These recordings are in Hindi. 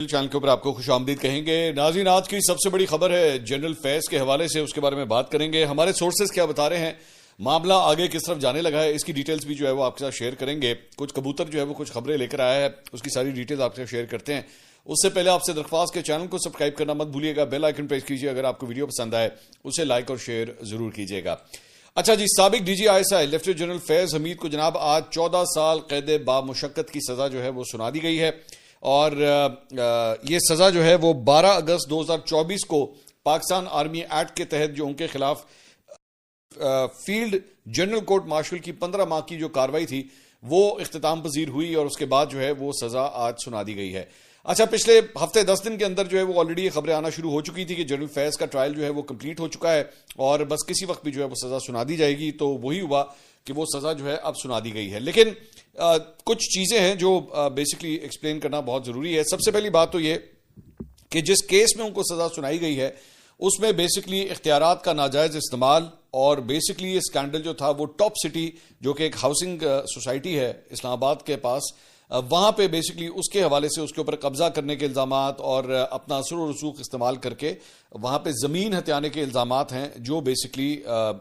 चैनल के ऊपर आपको खुशामदीद कहेंगे। नाज़रीन, आज की सबसे बड़ी खबर है जनरल फैज के हवाले से, उसके बारे में बात करेंगे। हमारे सोर्सेज क्या बता रहे हैं, मामला आगे किस तरफ जाने लगा है, इसकी डिटेल्स भी जो है वो आपके साथ शेयर करेंगे। कुछ कबूतर जो है वो कुछ खबरें लेकर आया है, उसकी सारी डिटेल्स आपसे शेयर करते हैं। उससे पहले आपसे दरख्वास्त के चैनल को सब्सक्राइब करना मत भूलिएगा, बेल आइकन प्रेस कीजिए। अगर आपको वीडियो पसंद आए उसे लाइक और शेयर जरूर कीजिएगा। अच्छा जी, साबिक DG ISI lieutenant general Faiz Hamid को जनाब आज 14 साल कैद बामुशक्कत की सजा जो है वो सुना दी गई है। और ये सजा जो है वो 12 अगस्त 2024 को पाकिस्तान आर्मी एक्ट के तहत जो उनके खिलाफ फील्ड जनरल कोर्ट मार्शल की 15 माह की जो कार्रवाई थी वो इख्तिताम पजीर हुई और उसके बाद जो है वो सजा आज सुना दी गई है। अच्छा, पिछले हफ्ते 10 दिन के अंदर जो है वो ऑलरेडी ये खबरें आना शुरू हो चुकी थी कि जनरल फैज का ट्रायल जो है वो कंप्लीट हो चुका है और बस किसी वक्त भी जो है वो सजा सुना दी जाएगी। तो वही हुआ कि वो सजा जो है अब सुना दी गई है। लेकिन कुछ चीजें हैं जो बेसिकली एक्सप्लेन करना बहुत जरूरी है। सबसे पहली बात तो ये कि जिस केस में उनको सजा सुनाई गई है उसमें बेसिकली इख्तियारात का नाजायज इस्तेमाल और बेसिकली ये स्कैंडल जो था वो टॉप सिटी जो कि एक हाउसिंग सोसाइटी है इस्लामाबाद के पास, वहां पे बेसिकली उसके हवाले से उसके ऊपर कब्जा करने के इल्जामात और अपना असर और रसूख इस्तेमाल करके वहां पे जमीन हथियाने के इल्जामात हैं जो बेसिकली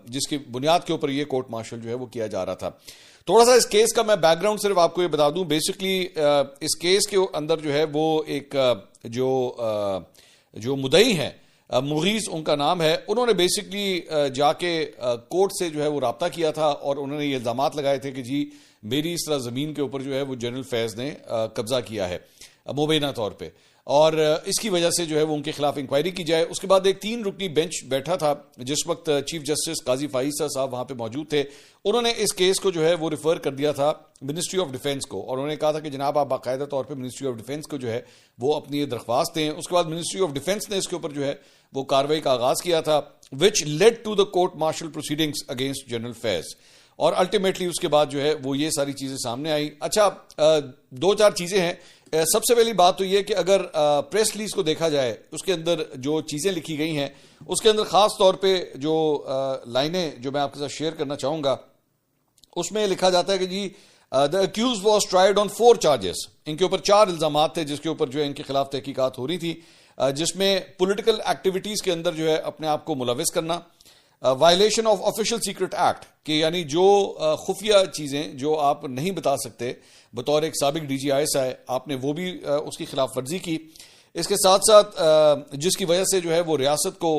जिसकी बुनियाद के ऊपर ये कोर्ट मार्शल जो है वो किया जा रहा था। थोड़ा सा इस केस का मैं बैकग्राउंड सिर्फ आपको ये बता दूं। बेसिकली इस केस के अंदर जो है वो एक जो मुद्दई है मुगीज उनका नाम है, उन्होंने बेसिकली जाके कोर्ट से जो है वो राब्ता किया था और उन्होंने ये इल्जामात लगाए थे कि जी मेरी इस तरह जमीन के ऊपर जो है वो जनरल फैज ने कब्जा किया है मुबैना तौर पे और इसकी वजह से जो है वो उनके खिलाफ इंक्वायरी की जाए। उसके बाद एक 3 रुकनी बेंच बैठा था जिस वक्त चीफ जस्टिस काजी फाइसा साहब वहां पे मौजूद थे। उन्होंने इस केस को जो है वो रिफर कर दिया था मिनिस्ट्री ऑफ डिफेंस को और उन्होंने कहा था कि जनाब आप बाकायदा तौर पर मिनिस्ट्री ऑफ डिफेंस को जो है वो अपनी दरख्वास्त दें। उसके बाद मिनिस्ट्री ऑफ डिफेंस ने इसके ऊपर जो है वो कार्रवाई का आगाज किया था which led to the court martial proceedings against general Faiz और अल्टीमेटली उसके बाद जो है वो ये सारी चीजें सामने आई। अच्छा, 2-4 चीजें हैं। सबसे पहली बात तो ये कि अगर प्रेस रिलीज को देखा जाए उसके अंदर जो चीजें लिखी गई हैं उसके अंदर खास तौर पे जो लाइनें जो मैं आपके साथ शेयर करना चाहूंगा उसमें लिखा जाता है कि जी the accused was tried on 4 charges. इनके ऊपर 4 इल्जामात थे जिसके ऊपर जो है इनके खिलाफ तहकीकात हो रही थी, जिसमें पॉलिटिकल एक्टिविटीज के अंदर जो है अपने आप को मुलविस करना, violation of official secret act कि यानी जो खुफिया चीजें जो आप नहीं बता सकते बतौर एक साबिक डीजी ISI आपने वो भी उसकी खिलाफ वर्जी की। इसके साथ साथ जिसकी वजह से जो है वो रियासत को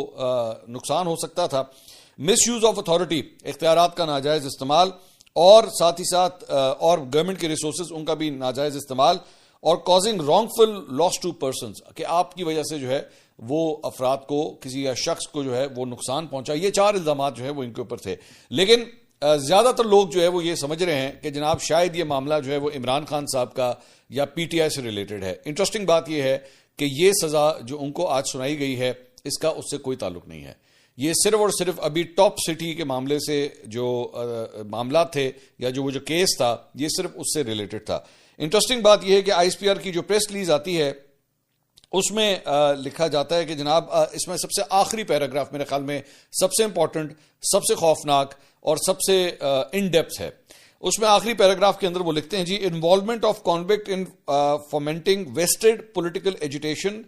नुकसान हो सकता था, मिस यूज ऑफ अथॉरिटी इख्तियारात का नाजायज इस्तेमाल और साथ ही साथ और गवर्नमेंट के रिसोर्सेज उनका भी नाजायज इस्तेमाल और causing wrongful loss to persons कि आपकी वजह से जो है वो अफराद को किसी या शख्स को जो है वो नुकसान पहुंचा। ये 4 इल्जामात जो है वो इनके ऊपर थे। लेकिन ज्यादातर लोग जो है वो ये समझ रहे हैं कि जनाब शायद ये मामला जो है वो इमरान खान साहब का या PTI से रिलेटेड है। इंटरेस्टिंग बात यह है कि ये सजा जो उनको आज सुनाई गई है इसका उससे कोई ताल्लुक नहीं है। ये सिर्फ और सिर्फ अभी टॉप सिटी के मामले से जो मामला थे या जो वो जो केस था ये सिर्फ उससे रिलेटेड था। इंटरेस्टिंग बात यह है कि ISPR की जो प्रेस रिलीज आती है उसमें लिखा जाता है कि जनाब इसमें सबसे आखिरी पैराग्राफ मेरे ख्याल में सबसे इंपॉर्टेंट, सबसे खौफनाक और सबसे इन डेप्थ है। उसमें आखिरी पैराग्राफ के अंदर वो लिखते हैं जी involvement of convict in fomenting vested political agitation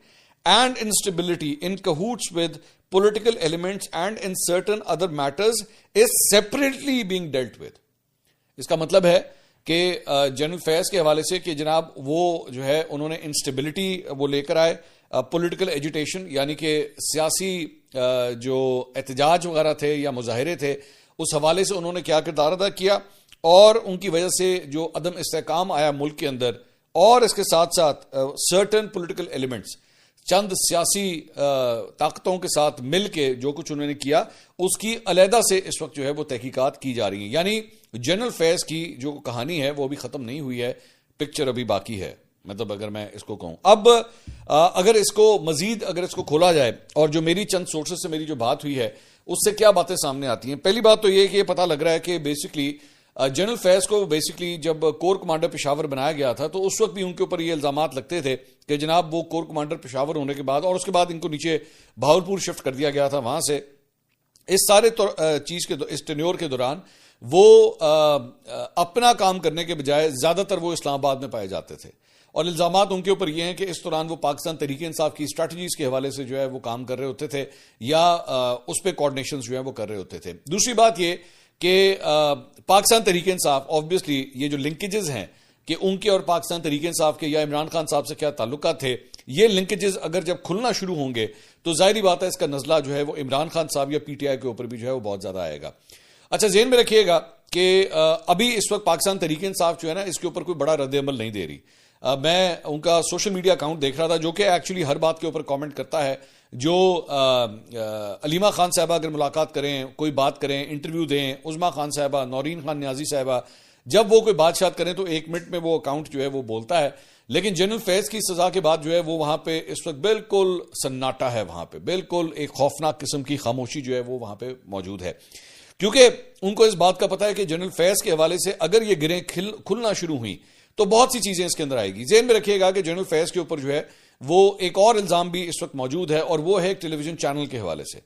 and instability in cahoots with political elements and in certain other matters is separately being dealt with. इसका मतलब है कि जनरल फैज के हवाले से कि जनाब वो जो है उन्होंने इंस्टेबिलिटी वो लेकर आए, पॉलिटिकल एजिटेशन यानी कि सियासी जो एहतजाज वगैरह थे या मुजाहिरे थे उस हवाले से उन्होंने क्या किरदार अदा किया और उनकी वजह से जो अदम इस्तेहकाम आया मुल्क के अंदर और इसके साथ साथ सर्टन पॉलिटिकल एलिमेंट्स चंद सियासी ताकतों के साथ मिल के जो कुछ उन्होंने किया उसकी अलहदा से इस वक्त जो है वो तहकीकात की जा रही है। यानी जनरल फैज की जो कहानी है वो अभी खत्म नहीं हुई है, पिक्चर अभी बाकी है। मतलब अगर मैं इसको कहूं अब अगर इसको मजीद अगर इसको खोला जाए और जो मेरी चंद सोर्सेज से मेरी जो बात हुई है उससे क्या बातें सामने आती हैं। पहली बात तो ये कि पता लग रहा है कि बेसिकली जनरल फैज को बेसिकली जब कोर कमांडर पेशावर बनाया गया था तो उस वक्त भी उनके ऊपर ये इल्जामात लगते थे कि जनाब वो कोर कमांडर पेशावर होने के बाद और उसके बाद इनको नीचे भावलपुर शिफ्ट कर दिया गया था। वहां से इस सारे चीज के इस टेन्योर के दौरान वो अपना काम करने के बजाय ज्यादातर वो इस्लामाबाद में पाए जाते थे और इल्जामात उनके ऊपर ये हैं कि इस दौरान वो पाकिस्तान तहरीक इंसाफ की स्ट्रैटेजीज के हवाले से जो है वो काम कर रहे होते थे या उस पर कोऑर्डिनेशन जो है वो कर रहे होते थे। दूसरी बात ये कि पाकिस्तान तहरीक इंसाफ ऑब्वियसली ये जो लिंकेजेस हैं कि उनके और पाकिस्तान तहरीक इंसाफ के या इमरान खान साहब से क्या ताल्लुकात थे, ये लिंकेजेस अगर जब खुलना शुरू होंगे तो जाहिर बात है इसका नजला जो है वो इमरान खान साहब या पीटीआई के ऊपर भी जो है वो बहुत ज्यादा आएगा। अच्छा, ज़हन में रखिएगा कि अभी इस वक्त पाकिस्तान तहरीक इंसाफ जो है ना इसके ऊपर कोई बड़ा रद्द-ए-अमल नहीं दे रही। मैं उनका सोशल मीडिया अकाउंट देख रहा था जो कि एक्चुअली हर बात के ऊपर कमेंट करता है। जो अलीमा खान साहबा अगर मुलाकात करें, कोई बात करें, इंटरव्यू दें, उज़मा खान साहबा, नौरीन खान न्याजी साहबा, जब वो कोई बात करें तो 1 मिनट में वो अकाउंट जो है वो बोलता है। लेकिन जनरल फैज की सजा के बाद जो है वो वहां पे इस वक्त बिल्कुल सन्नाटा है, वहां पे बिल्कुल एक खौफनाक किस्म की खामोशी जो है वो वहां पे मौजूद है, क्योंकि उनको इस बात का पता है कि जनरल फैज के हवाले से अगर ये गिरें खुलना शुरू हुई तो बहुत सी चीजें इसके अंदर आएगी। ज़हन में रखिएगा कि जनरल फैज के ऊपर जो है वो एक और इल्जाम भी इस वक्त मौजूद है और वो है एक टेलीविजन चैनल के हवाले से।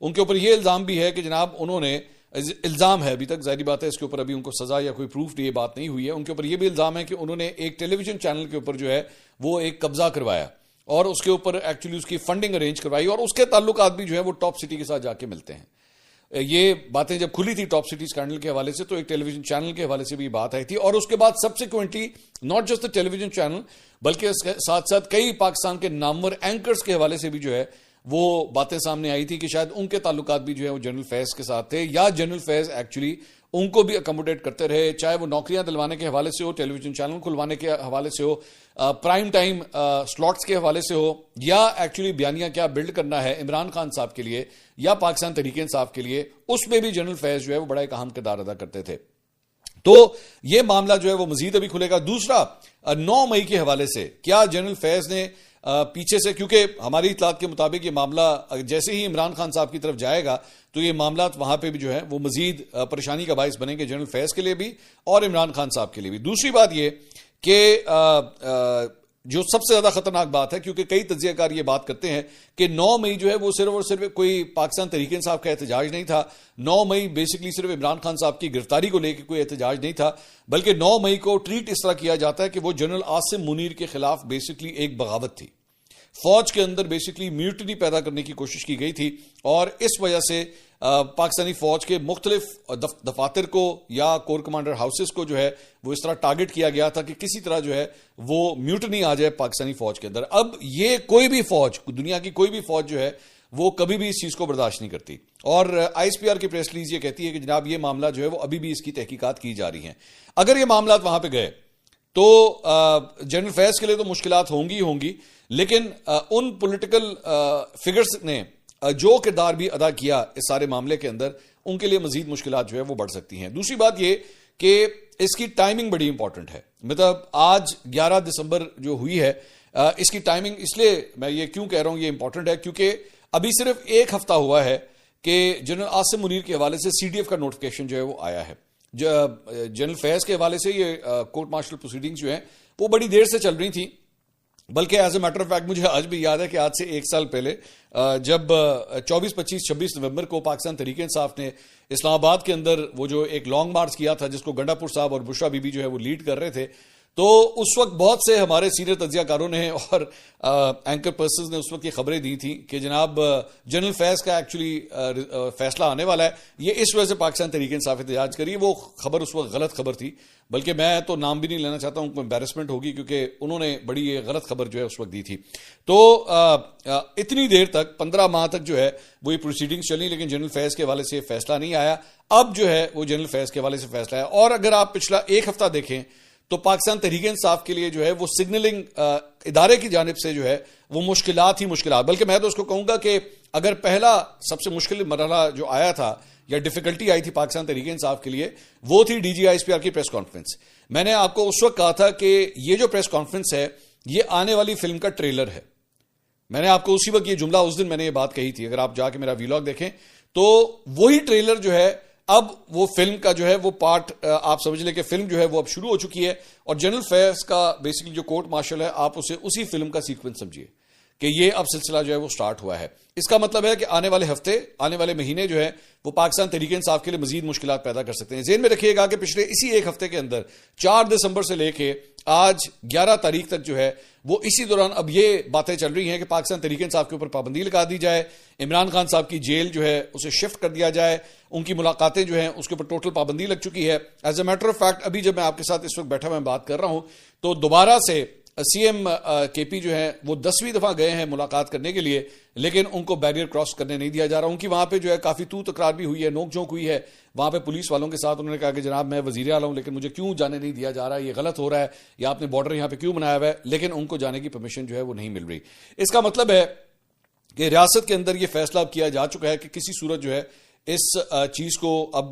उनके ऊपर यह इल्जाम भी है कि जनाब उन्होंने, इल्जाम है, अभी तक जाहिर बात है इसके ऊपर अभी उनको सजा या कोई प्रूफ ये बात नहीं हुई है, उनके ऊपर यह भी इल्जाम है कि उन्होंने एक टेलीविजन चैनल के ऊपर जो है वो एक कब्जा करवाया और उसके ऊपर एक्चुअली उसकी फंडिंग अरेंज करवाई और उसके ताल्लुकात भी जो है वो टॉप सिटी के साथ जाके मिलते हैं। ये बातें जब खुली थी टॉप सिटी स्कैंडल के हवाले से तो एक टेलीविजन चैनल के हवाले से भी बात आई थी और उसके बाद subsequently not just the television channel बल्कि इसके साथ साथ कई पाकिस्तान के नामवर एंकर्स के हवाले से भी जो है वो बातें सामने आई थी कि शायद उनके ताल्लुकात भी जो है वो जनरल फैज के साथ थे या जनरल फैज एक्चुअली उनको भी अकोमोडेट करते रहे, चाहे वो नौकरियां दिलवाने के हवाले से हो, टेलीविजन चैनल खुलवाने के हवाले से हो, प्राइम टाइम स्लॉट्स के हवाले से हो, या एक्चुअली बयानिया क्या बिल्ड करना है इमरान खान साहब के लिए या पाकिस्तान तहरीक इंसाफ के लिए, उसमें भी जनरल फैज जो है वो बड़ा एक अहम किरदार अदा करते थे। तो ये मामला जो है वो मजीद अभी खुलेगा। दूसरा, 9 मई के हवाले से क्या जनरल फैज ने पीछे से, क्योंकि हमारी इतलात के मुताबिक ये मामला जैसे ही इमरान खान साहब की तरफ जाएगा तो ये मामला वहां पे भी जो है वो मजीद परेशानी का बायस बनेंगे जनरल फैज के लिए भी और इमरान खान साहब के लिए भी। दूसरी बात ये कि जो सबसे ज्यादा खतरनाक बात है, क्योंकि कई तज्जियाकार ये बात करते हैं कि 9 मई जो है वो सिर्फ और सिर्फ कोई पाकिस्तान तहरीक इंसाफ का एहतजाज नहीं था, 9 मई बेसिकली सिर्फ इमरान खान साहब की गिरफ्तारी को लेकर कोई एहतजाज नहीं था, बल्कि 9 मई को ट्रीट इस तरह किया जाता है कि वो जनरल आसिम मुनीर के खिलाफ बेसिकली एक बगावत थी। फौज के अंदर बेसिकली म्यूटनी पैदा करने की कोशिश की गई थी और इस वजह से पाकिस्तानी फौज के मुख्तलिफ दफातर को या कोर कमांडर हाउसेस को जो है वो इस तरह टारगेट किया गया था कि किसी तरह जो है वो म्यूटनी आ जाए पाकिस्तानी फौज के अंदर। अब ये कोई भी फौज, दुनिया की कोई भी फौज जो है वो कभी भी इस चीज को बर्दाश्त नहीं करती और आईएसपीआर की प्रेस रिलीज ये कहती है कि जनाब ये मामला जो है वो अभी भी इसकी तहकीकात की जा रही है। अगर ये मामला वहां पर गए तो जनरल फैज के लिए तो मुश्किलात होंगी, लेकिन उन पॉलिटिकल फिगर्स ने जो किरदार भी अदा किया इस सारे मामले के अंदर, उनके लिए मजीद मुश्किलात जो है वो बढ़ सकती हैं। दूसरी बात ये कि इसकी टाइमिंग बड़ी इंपॉर्टेंट है। मतलब आज 11 दिसंबर जो हुई है, इसकी टाइमिंग इसलिए मैं ये क्यों कह रहा हूं ये इंपॉर्टेंट है क्योंकि अभी सिर्फ 1 हफ्ता हुआ है कि जनरल आसिम मुनीर के हवाले से सीडीएफ का नोटिफिकेशन जो है वो आया है। जनरल फैज के हवाले से ये कोर्ट मार्शल प्रोसीडिंग्स जो है वो बड़ी देर से चल रही थी, बल्कि as a matter of fact मुझे आज भी याद है कि आज से 1 साल पहले जब 24, 25, 26 नवंबर को पाकिस्तान तहरीक इंसाफ ने इस्लामाबाद के अंदर वो जो एक लॉन्ग मार्च किया था जिसको गंडापुर साहब और बुशरा बीबी जो है वो लीड कर रहे थे, तो उस वक्त बहुत से हमारे सीनियर तज्जियाकारों ने और एंकर पर्सन्स ने उस वक्त ये खबरें दी थी कि जनाब जनरल फैज का एक्चुअली फैसला आने वाला है, ये इस वजह से पाकिस्तान तहरीक इंसाफ एहतजाज करी। वो खबर उस वक्त गलत खबर थी, बल्कि मैं तो नाम भी नहीं लेना चाहता, उनको एम्बैरेसमेंट होगी क्योंकि उन्होंने बड़ी ये गलत खबर जो है उस वक्त दी थी। तो इतनी देर तक 15 माह तक जो है वो ये प्रोसीडिंग्स चली, लेकिन जनरल फैज के हवाले से फैसला नहीं आया। अब जो है वो जनरल फैज के हवाले से फैसला है। और अगर आप पिछला 1 हफ्ता देखें तो पाकिस्तान तहरीक इंसाफ के लिए जो है वो सिग्नलिंग इदारे की जानिब से जो है वो मुश्किलात ही मुश्किलात, बल्कि मैं तो उसको कहूंगा कि अगर पहला सबसे मुश्किल मरहला जो आया था या डिफिकल्टी आई थी पाकिस्तान तहरीक इंसाफ के लिए, वो थी डीजीआईएसपीआर की प्रेस कॉन्फ्रेंस। मैंने आपको उस वक्त कहा था कि ये जो प्रेस कॉन्फ्रेंस है ये आने वाली फिल्म का ट्रेलर है। मैंने आपको उसी वक्त ये जुमला, उस दिन मैंने ये बात कही थी, अगर आप जाके मेरा वीलॉग देखें तो वही ट्रेलर जो है अब वो फिल्म का जो है वो पार्ट, आप समझ लें कि फिल्म जो है वो अब शुरू हो चुकी है और जनरल फैज का बेसिकली जो कोर्ट मार्शल है आप उसे उसी फिल्म का सीक्वेंस समझिए कि ये अब सिलसिला जो है वो स्टार्ट हुआ है। इसका मतलब है कि आने वाले हफ्ते, आने वाले महीने जो है वो पाकिस्तान तहरीक इंसाफ के लिए मजीद मुश्किलात पैदा कर सकते हैं। जेहन में रखिएगा कि पिछले इसी एक हफ्ते के अंदर 4 दिसंबर से लेके आज 11 तारीख तक जो है वो इसी दौरान अब ये बातें चल रही हैं कि पाकिस्तान तहरीक इंसाफ के ऊपर पाबंदी लगा दी जाए, इमरान खान साहब की जेल जो है उसे शिफ्ट कर दिया जाए, उनकी मुलाकातें जो हैं उसके ऊपर टोटल पाबंदी लग चुकी है। As a matter of fact अभी जब मैं आपके साथ इस वक्त बैठा मैं बात कर रहा हूं तो दोबारा से सीएम केपी जो है वो 10वीं दफा गए हैं मुलाकात करने के लिए, लेकिन उनको बैरियर क्रॉस करने नहीं दिया जा रहा। उनकी वहां पे जो है काफी तू तकरार भी हुई है, नोकझोंक हुई है वहां पे पुलिस वालों के साथ। उन्होंने कहा कि जनाब मैं वजीर आला हूं लेकिन मुझे क्यों जाने नहीं दिया जा रहा है, ये गलत हो रहा है, या आपने बॉर्डर यहां पे क्यों बनाया हुआ है, लेकिन उनको जाने की परमिशन जो है वो नहीं मिल रही। इसका मतलब है कि रियासत के अंदर यह फैसला किया जा चुका है कि किसी सूरत जो है इस चीज को अब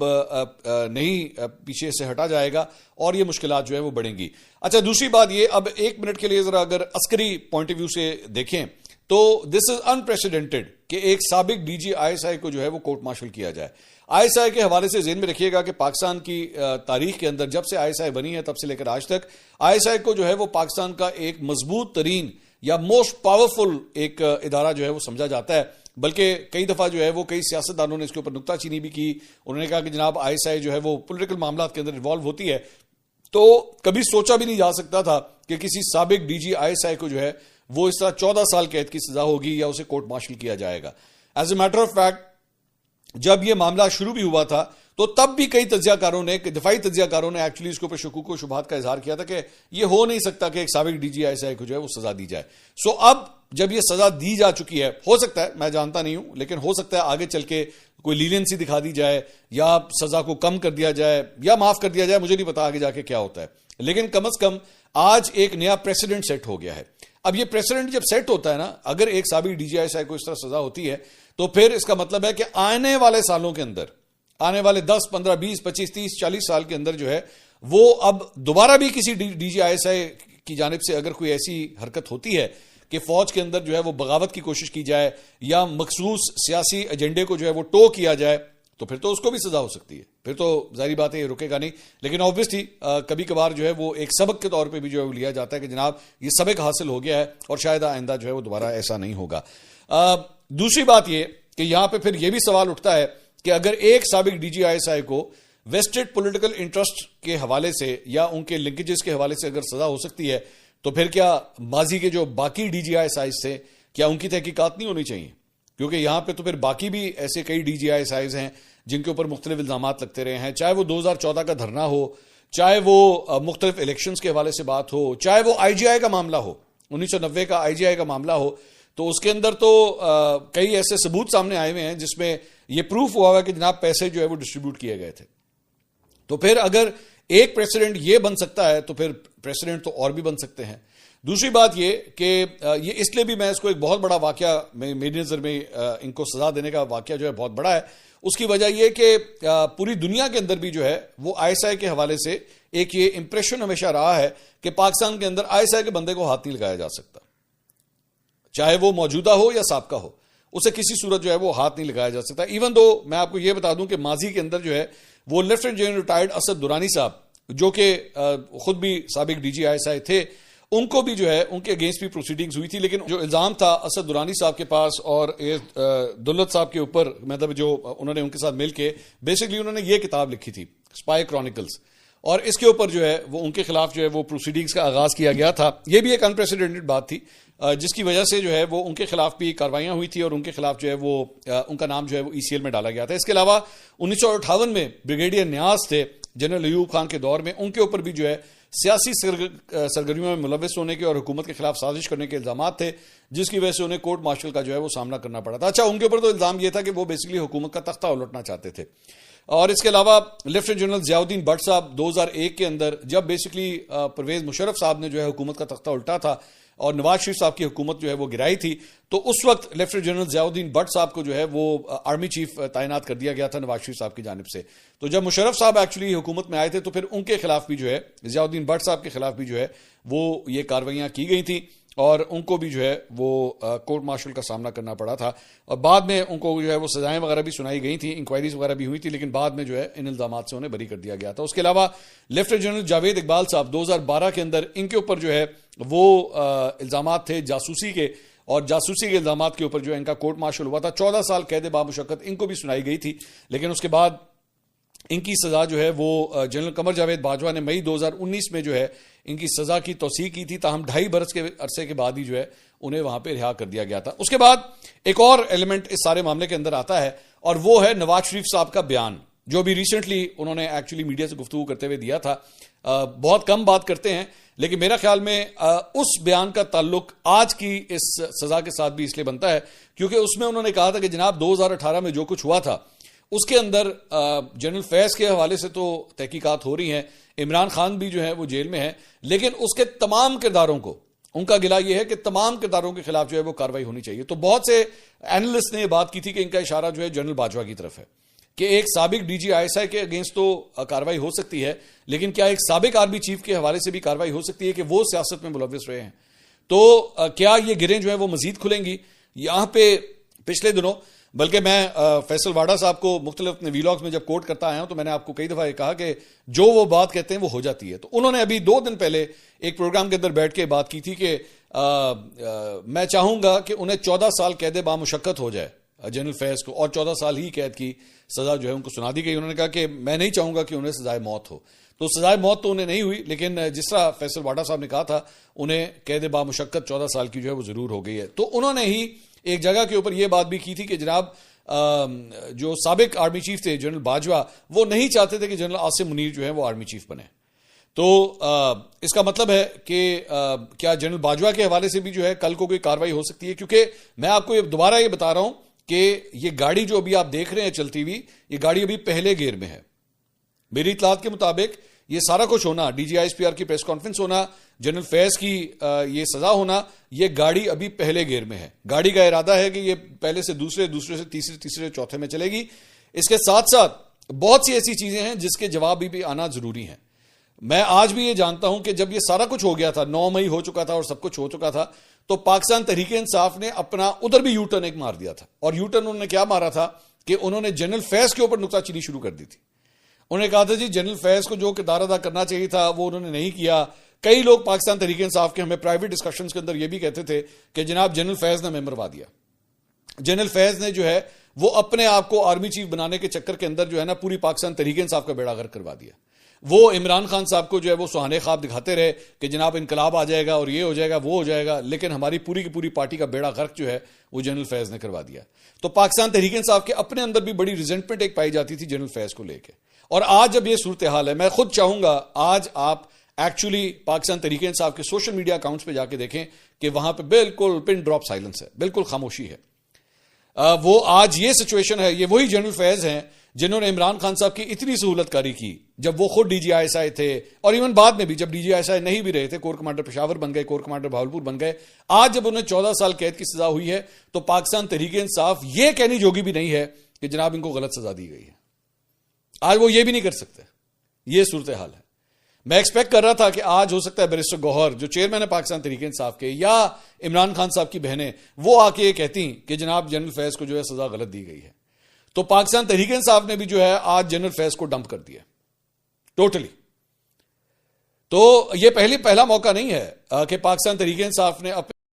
नहीं पीछे से हटा जाएगा और ये मुश्किलात जो है वो बढ़ेंगी। अच्छा, दूसरी बात ये, अब 1 मिनट के लिए जरा अगर अस्करी पॉइंट ऑफ व्यू से देखें तो दिस इज अनप्रेसिडेंटेड कि एक साबिक डीजी आईएसआई को जो है वो कोर्ट मार्शल किया जाए। आईएसआई के हवाले से जेहन में रखिएगा कि पाकिस्तान की तारीख के अंदर जब से आईएसआई बनी है तब से लेकर आज तक आईएसआई को जो है वो पाकिस्तान का एक मजबूत तरीन या मोस्ट पावरफुल एक इदारा जो है वो समझा जाता है। बल्कि कई दफा जो है वो कई सियासतदानों ने इसके ऊपर नुक्ताचीनी भी की। उन्होंने कहा कि जनाब आईएसआई जो है वो पॉलिटिकल मामलात के अंदर इन्वॉल्व होती है, तो कभी सोचा भी नहीं जा सकता था कि किसी साबिक डीजी आईएसआई को जो है वो इस तरह 14 साल कैद की सजा होगी या उसे कोर्ट मार्शल किया जाएगा। As a matter of fact जब यह मामला शुरू भी हुआ था तो तब भी कई तज्जियाकारों ने, दिफाई तज्जियाकारों ने एक्चुअली इसके ऊपर शकूक व शुबहात का इजहार किया था कि यह हो नहीं सकता कि एक साबिक डीजी आईएसआई को जो है वो सजा दी जाए। सो अब जब यह सजा दी जा चुकी है, हो सकता है, मैं जानता नहीं हूं, लेकिन हो सकता है आगे चल के कोई लीनियंसी दिखा दी जाए या सजा को कम कर दिया जाए या माफ कर दिया जाए, मुझे नहीं पता आगे जाके क्या होता है। लेकिन कम अज कम आज एक नया प्रेसिडेंट सेट हो गया है। अब यह प्रेसिडेंट जब सेट होता है ना, अगर एक साबिक डीजी आईएसआई को इस तरह सजा होती है तो फिर इसका मतलब है कि आने वाले सालों के अंदर, आने वाले 10, 15, 20, 25, 30, 40 साल के अंदर जो है वो अब दोबारा भी किसी डीजी आईएसआई की जानिब से अगर कोई ऐसी हरकत होती है कि फौज के अंदर जो है वो बगावत की कोशिश की जाए या मखसूस सियासी एजेंडे को जो है वो टो किया जाए, तो फिर तो उसको भी सजा हो सकती है। फिर तो जाहिर बात है ये रुकेगा नहीं। लेकिन ऑब्वियसली कभी कभार जो है वो एक सबक के तौर पे भी जो है वो लिया जाता है कि जनाब ये सबक हासिल हो गया है और शायद आइंदा जो है वो दोबारा ऐसा नहीं होगा। दूसरी बात ये कि यहां पे फिर यह भी सवाल उठता है कि अगर एक साबिक डीजी आईएसआई को वेस्टेड पॉलिटिकल इंटरेस्ट के हवाले से या उनके लिंकेजेस के हवाले से अगर सजा हो सकती है, तो फिर क्या माजी के जो बाकी डीजी आईएसआई से क्या उनकी तहकीकात नहीं होनी चाहिए? क्योंकि यहां पे तो फिर बाकी भी ऐसे कई डीजी आईएसआई हैं जिनके ऊपर मुख्तलिफ इल्जामात लगते रहे हैं, चाहे वो 2014 का धरना हो, चाहे वो मुख्तलिफ इलेक्शंस के हवाले से बात हो, चाहे वो आईजीआई का मामला हो, 1990 का आईजीआई का मामला हो, तो उसके अंदर तो कई ऐसे सबूत सामने आए हुए हैं जिसमें यह प्रूफ हुआ है कि जनाब पैसे जो है वो डिस्ट्रीब्यूट किए गए थे। तो फिर अगर एक प्रेसिडेंट ये बन सकता है तो फिर प्रेसिडेंट तो और भी बन सकते हैं। दूसरी बात ये कि ये इसलिए भी मैं इसको एक बहुत बड़ा वाकया, मेरी नजर में इनको सजा देने का वाकया जो है बहुत बड़ा है। उसकी वजह यह कि पूरी दुनिया के अंदर भी जो है वो आईएसआई के हवाले से एक ये इंप्रेशन हमेशा रहा है कि पाकिस्तान के अंदर आईएसआई के बंदे को हाथ नहीं लगाया जा सकता, चाहे वो मौजूदा हो या साबका हो, उसे किसी सूरत जो है वो हाथ नहीं लगाया जा सकता। इवन दो मैं आपको यह बता दूं कि माजी के अंदर जो है वो lieutenant general retired Asad Durrani साहब, जो कि खुद भी साबिक डीजी आईएसआई थे, उनको भी जो है उनके अगेंस्ट भी प्रोसीडिंग्स हुई थी। लेकिन जो इल्जाम था असद दुरानी साहब के पास और दुल्लत साहब के ऊपर, मतलब जो उन्होंने उनके साथ मिलके बेसिकली उन्होंने ये किताब लिखी थी स्पाई क्रॉनिकल्स, और इसके ऊपर जो है वो उनके खिलाफ जो है वो प्रोसीडिंग्स का आगाज किया गया था। ये भी एक अनप्रेसिडेंटेड बात थी जिसकी वजह से जो है वो उनके खिलाफ भी कार्रवाइयां हुई थी और उनके खिलाफ जो है वो उनका नाम जो है वो ईसीएल में डाला गया था। इसके अलावा 1958 में ब्रिगेडियर न्याज थे जनरल अयूब खान के दौर में, उनके ऊपर भी जो है सियासी सरगर्मियों में मुलविस होने के और हुकूमत के खिलाफ साजिश करने के इल्जाम थे, जिसकी वजह से उन्हें कोर्ट मार्शल का जो है वो सामना करना पड़ा था। अच्छा, उनके ऊपर तो इल्जाम यह था कि वो बेसिकली हुकूमत का तख्ता उलटना चाहते थे। और इसके अलावा लेफ्टिनेंट जनरल जियाउद्दीन भट्ट साहब 2001 के अंदर जब बेसिकली परवेज मुशर्रफ साहब ने जो है हुकूमत का तख्ता उल्टा था और नवाज शरीफ साहब की हुकूमत जो है वो गिराई थी, तो उस वक्त लेफ्टिनेंट जनरल जियाउद्दीन भट्ट साहब को जो है वो आर्मी चीफ तैनात कर दिया गया था नवाज शरीफ साहब की जानिब से। तो जब मुशर्रफ साहब एक्चुअली हुकूमत में आए थे तो फिर उनके खिलाफ भी जो है, जियाउद्दीन भट्ट साहब के खिलाफ भी जो है वो ये कार्रवाइयां की गई थी और उनको भी जो है वो कोर्ट मार्शल का सामना करना पड़ा था। और बाद में उनको जो है वो सजाएं वगैरह भी सुनाई गई थी, इंक्वायरीज वगैरह भी हुई थी, लेकिन बाद में जो है इन इल्जामात से उन्हें बरी कर दिया गया था। उसके अलावा लेफ्टिनेंट जनरल जावेद इकबाल साहब 2012 के अंदर इनके ऊपर जो है वो इल्जामात थे जासूसी के, और जासूसी के इल्जामात के ऊपर जो है इनका कोर्ट मार्शल हुआ था। 14 साल कैद बामुशक्कत इनको भी सुनाई गई थी, लेकिन उसके बाद इनकी सजा जो है वो जनरल कमर जावेद बाजवा ने मई 2019 में जो है इनकी सजा की तौसीक की थी, ताहम 2.5 बरस के अरसे के बाद ही जो है उन्हें वहां पे रिहा कर दिया गया था। उसके बाद एक और एलिमेंट इस सारे मामले के अंदर आता है और वो है नवाज शरीफ साहब का बयान, जो भी रिसेंटली उन्होंने एक्चुअली मीडिया से गुफ्तगू करते हुए दिया था। बहुत कम बात करते हैं, लेकिन मेरा ख्याल में उस बयान का ताल्लुक आज की इस सजा के साथ भी इसलिए बनता है क्योंकि उसमें उन्होंने कहा था कि जनाब 2018 में जो कुछ हुआ था उसके अंदर जनरल फैज के हवाले से तो तहकीकात हो रही हैं, इमरान खान भी जो है वो जेल में है, लेकिन उसके तमाम किरदारों को, उनका गिला यह है कि तमाम किरदारों के खिलाफ जो है वो कार्रवाई होनी चाहिए। तो बहुत से एनालिस्ट ने यह बात की थी कि इनका इशारा जो है जनरल बाजवा की तरफ है कि एक साबिक डीजी आईएसआई के अगेंस्ट तो कार्रवाई हो सकती है, लेकिन क्या एक साबिक आर्मी चीफ के हवाले से भी कार्रवाई हो सकती है कि वो सियासत में मुलविस रहे हैं? तो क्या ये गिरें जो है वो मजीद खुलेंगी? यहां पे पिछले दिनों बल्कि मैं फैसल वाडा साहब को मुख्तलिफ अपने वीलॉग्स में जब कोट करता आया हूं तो मैंने आपको कई दफा ये कहा कि जो वो बात कहते हैं वो हो जाती है। तो उन्होंने अभी 2 दिन पहले एक प्रोग्राम के अंदर बैठ के बात की थी कि मैं चाहूंगा कि उन्हें 14 साल कैद बामुशक्कत हो जाए जनरल फैज को, और 14 साल ही कैद की सजा जो है उनको सुना दी गई। उन्होंने कहा कि मैं नहीं चाहूंगा कि उन्हें सजाए मौत हो। तो सजाए मौत तो उन्हें नहीं हुई, लेकिन जिस तरह फैसल वाडा साहब ने कहा था उन्हें कैद बामुशक्कत 14 साल की जो है वो जरूर हो गई है। तो उन्होंने ही एक जगह के ऊपर यह बात भी की थी कि जनाब जो साबिक आर्मी चीफ थे जनरल बाजवा, वो नहीं चाहते थे कि जनरल आसिम मुनीर जो है वो आर्मी चीफ बने। तो इसका मतलब है कि क्या जनरल बाजवा के हवाले से भी जो है कल को कोई कार्रवाई हो सकती है? क्योंकि मैं आपको दोबारा ये बता रहा हूं कि ये गाड़ी जो अभी आप देख रहे हैं चलती हुई, ये गाड़ी अभी पहले गियर में है। मेरी इतलात के मुताबिक ये सारा कुछ होना, डीजीआईएसपीआर की प्रेस कॉन्फ्रेंस होना, जनरल फैज की ये सजा होना, ये गाड़ी अभी पहले गियर में है। गाड़ी का इरादा है कि ये पहले से दूसरे, दूसरे से तीसरे, तीसरे से चौथे में चलेगी। इसके साथ साथ बहुत सी ऐसी चीजें हैं जिसके जवाब भी आना जरूरी है। मैं आज भी ये जानता हूं कि जब ये सारा कुछ हो गया था, 9 मई हो चुका था और सब कुछ हो चुका था, तो पाकिस्तान तहरीक इंसाफ ने अपना उधर भी यू टर्न एक मार दिया था। और यू टर्न उन्होंने क्या मारा था कि उन्होंने जनरल फैज के ऊपर नुक्ताचीनी शुरू कर दी थी। उन्होंने कहा था जी जनरल फैज को जो किरदार अदा करना चाहिए था वो उन्होंने नहीं किया। कई लोग पाकिस्तान तहरीक इंसाफ के हमें प्राइवेट डिस्कशंस के अंदर ये भी कहते थे कि जनाब जनरल फैज ने मेंबरवा दिया, जनरल फैज ने जो है वो अपने आप को आर्मी चीफ बनाने के चक्कर के अंदर जो है ना पूरी पाकिस्तान तहरीक इंसाफ का बेड़ा गर्क करवा दिया। वो इमरान खान साहब को जो है वो सुहाने ख्वाब दिखाते रहे कि जनाब इनकलाब आ जाएगा और ये हो जाएगा वो हो जाएगा, लेकिन हमारी पूरी की पूरी पार्टी का बेड़ा गर्क जो है वो जनरल फैज ने करवा दिया। तो पाकिस्तान तहरीक इंसाफ के अपने अंदर भी बड़ी रिजेंटमेंट एक पाई जाती थी जनरल फैज को लेकर। और आज जब ये सूरत हाल है, मैं खुद चाहूंगा आज आप एक्चुअली पाकिस्तान तहरीक इंसाफ के सोशल मीडिया अकाउंट्स पे जाके देखें कि वहां पे बिल्कुल पिन ड्रॉप साइलेंस है, बिल्कुल खामोशी है। वो आज ये सिचुएशन है, ये वही जनरल फैज हैं जिन्होंने इमरान खान साहब की इतनी सहूलतकारी की जब वो खुद डीजीआईएसआई थे, और इवन बाद में भी जब डीजीआईएसआई नहीं भी रहे थे, कोर कमांडर पेशावर बन गए, कोर कमांडर भावलपुर बन गए। आज जब उन्हें 14 साल कैद की सजा हुई है तो पाकिस्तान तहरीक इंसाफ ये कहने जोगी भी नहीं है कि जनाब इनको गलत सजा दी गई है। आज वो ये भी नहीं कर सकते। ये सूरत हाल है। मैं एक्सपेक्ट कर रहा था कि आज हो सकता है बैरिस्टर गौहर जो चेयरमैन है पाकिस्तान तहरीक इंसाफ के, या इमरान खान साहब की बहनें, वो आके ये कहती कि जनाब जनरल फैज को जो है सजा गलत दी गई है। तो पाकिस्तान तहरीक इंसाफ ने भी जो है आज जनरल फैज को डंप कर दिया टोटली। तो ये पहला मौका नहीं है कि पाकिस्तान तहरीक इंसाफ ने अपने